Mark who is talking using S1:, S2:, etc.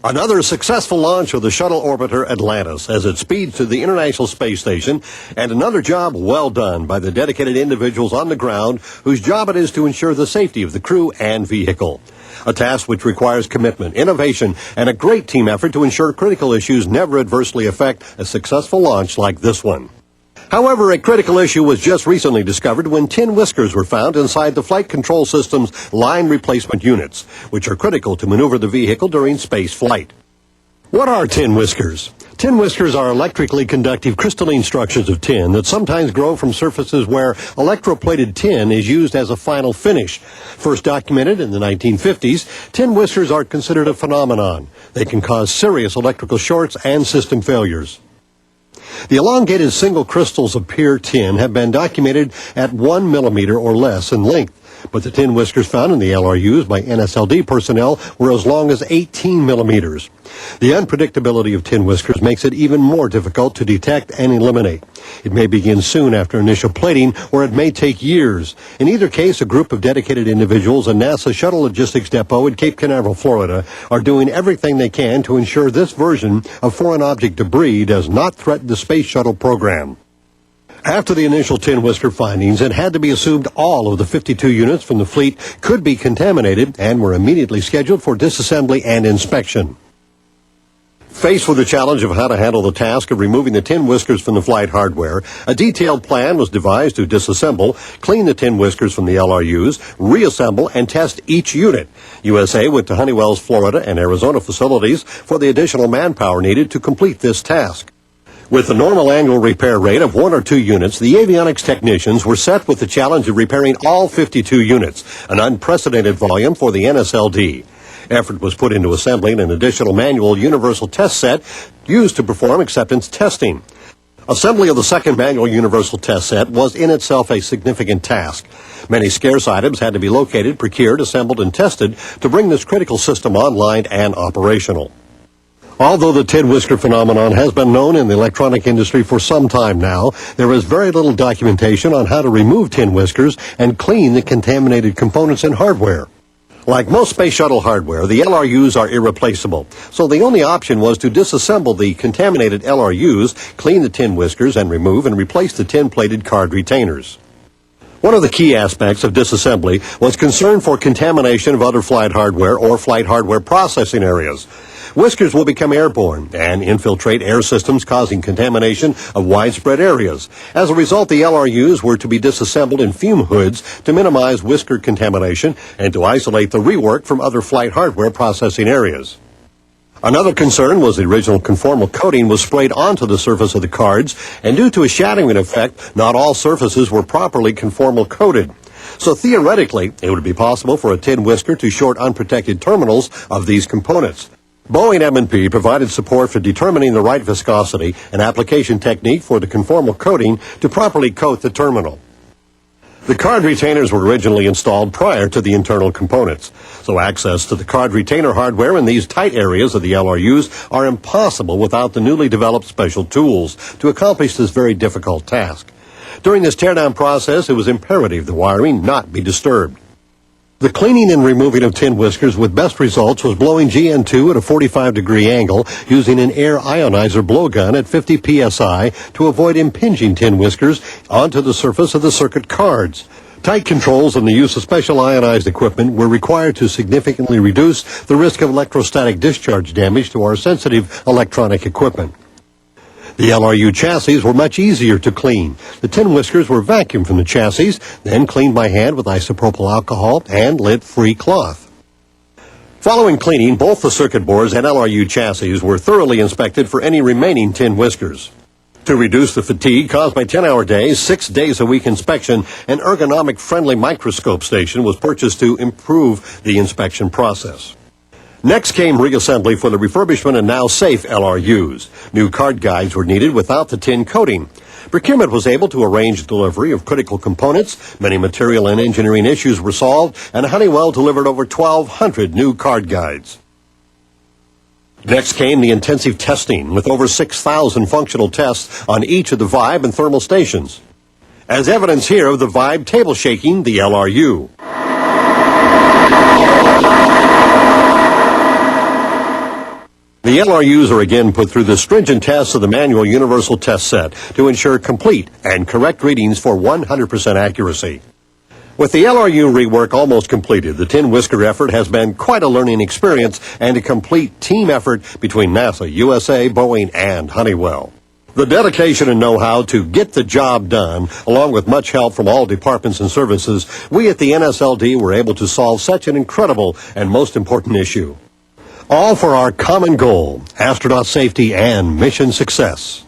S1: Another successful launch of the shuttle orbiter Atlantis as it speeds to the International Space Station, and another job well done by the dedicated individuals on the ground whose job it is to ensure the safety of the crew and vehicle. A task which requires commitment, innovation, and a great team effort to ensure critical issues never adversely affect a successful launch like this one. However, a critical issue was just recently discovered when tin whiskers were found inside the flight control system's line replacement units, which are critical to maneuver the vehicle during space flight. What are tin whiskers? Tin whiskers are electrically conductive crystalline structures of tin that sometimes grow from surfaces where electroplated tin is used as a final finish. First documented in the 1950s, tin whiskers are considered a phenomenon. They can cause serious electrical shorts and system failures. The elongated single crystals of pure tin have been documented at 1 millimeter or less in length, but the tin whiskers found in the LRUs by NSLD personnel were as long as 18 millimeters. The unpredictability of tin whiskers makes it even more difficult to detect and eliminate. It may begin soon after initial plating, or it may take years. In either case, a group of dedicated individuals at NASA Shuttle Logistics Depot in Cape Canaveral, Florida, are doing everything they can to ensure this version of foreign object debris does not threaten the Space Shuttle program. After the initial tin whisker findings, it had to be assumed all of the 52 units from the fleet could be contaminated and were immediately scheduled for disassembly and inspection. Faced with the challenge of how to handle the task of removing the tin whiskers from the flight hardware, a detailed plan was devised to disassemble, clean the tin whiskers from the LRUs, reassemble, and test each unit. USA went to Honeywell's Florida and Arizona facilities for the additional manpower needed to complete this task. With the normal annual repair rate of 1 or 2 units, the avionics technicians were set with the challenge of repairing all 52 units, an unprecedented volume for the NSLD. Effort was put into assembling an additional manual universal test set used to perform acceptance testing. Assembly of the second manual universal test set was in itself a significant task. Many scarce items had to be located, procured, assembled, and tested to bring this critical system online and operational. Although the tin whisker phenomenon has been known in the electronic industry for some time now, there is very little documentation on how to remove tin whiskers and clean the contaminated components and hardware. Like most space shuttle hardware, the LRUs are irreplaceable, so the only option was to disassemble the contaminated LRUs, clean the tin whiskers, and remove and replace the tin-plated card retainers. One of the key aspects of disassembly was concern for contamination of other flight hardware or flight hardware processing areas. Whiskers will become airborne and infiltrate air systems, causing contamination of widespread areas. As a result, the LRUs were to be disassembled in fume hoods to minimize whisker contamination and to isolate the rework from other flight hardware processing areas. Another concern was the original conformal coating was sprayed onto the surface of the cards, and due to a shadowing effect, not all surfaces were properly conformal coated. So theoretically, it would be possible for a tin whisker to short unprotected terminals of these components. Boeing M&P provided support for determining the right viscosity and application technique for the conformal coating to properly coat the terminal. The card retainers were originally installed prior to the internal components, so access to the card retainer hardware in these tight areas of the LRUs are impossible without the newly developed special tools to accomplish this very difficult task. During this teardown process, it was imperative the wiring not be disturbed. The cleaning and removing of tin whiskers with best results was blowing GN2 at a 45-degree angle using an air ionizer blowgun at 50 psi to avoid impinging tin whiskers onto the surface of the circuit cards. Tight controls and the use of special ionized equipment were required to significantly reduce the risk of electrostatic discharge damage to our sensitive electronic equipment. The LRU chassis were much easier to clean. The tin whiskers were vacuumed from the chassis, then cleaned by hand with isopropyl alcohol and lint-free cloth. Following cleaning, both the circuit boards and LRU chassis were thoroughly inspected for any remaining tin whiskers. To reduce the fatigue caused by 10-hour days, 6 days a week inspection, an ergonomic-friendly microscope station was purchased to improve the inspection process. Next came reassembly for the refurbishment and now safe LRUs. New card guides were needed without the tin coating. Procurement was able to arrange delivery of critical components. Many material and engineering issues were solved, and Honeywell delivered over 1,200 new card guides. Next came the intensive testing, with over 6,000 functional tests on each of the vibe and thermal stations. As evidence here of the vibe table shaking the LRU. The LRUs are again put through the stringent tests of the manual universal test set to ensure complete and correct readings for 100% accuracy. With the LRU rework almost completed, the Tin Whisker effort has been quite a learning experience and a complete team effort between NASA, USA, Boeing, and Honeywell. The dedication and know-how to get the job done, along with much help from all departments and services, we at the NSLD were able to solve such an incredible and most important issue. All for our common goal, astronaut safety and mission success.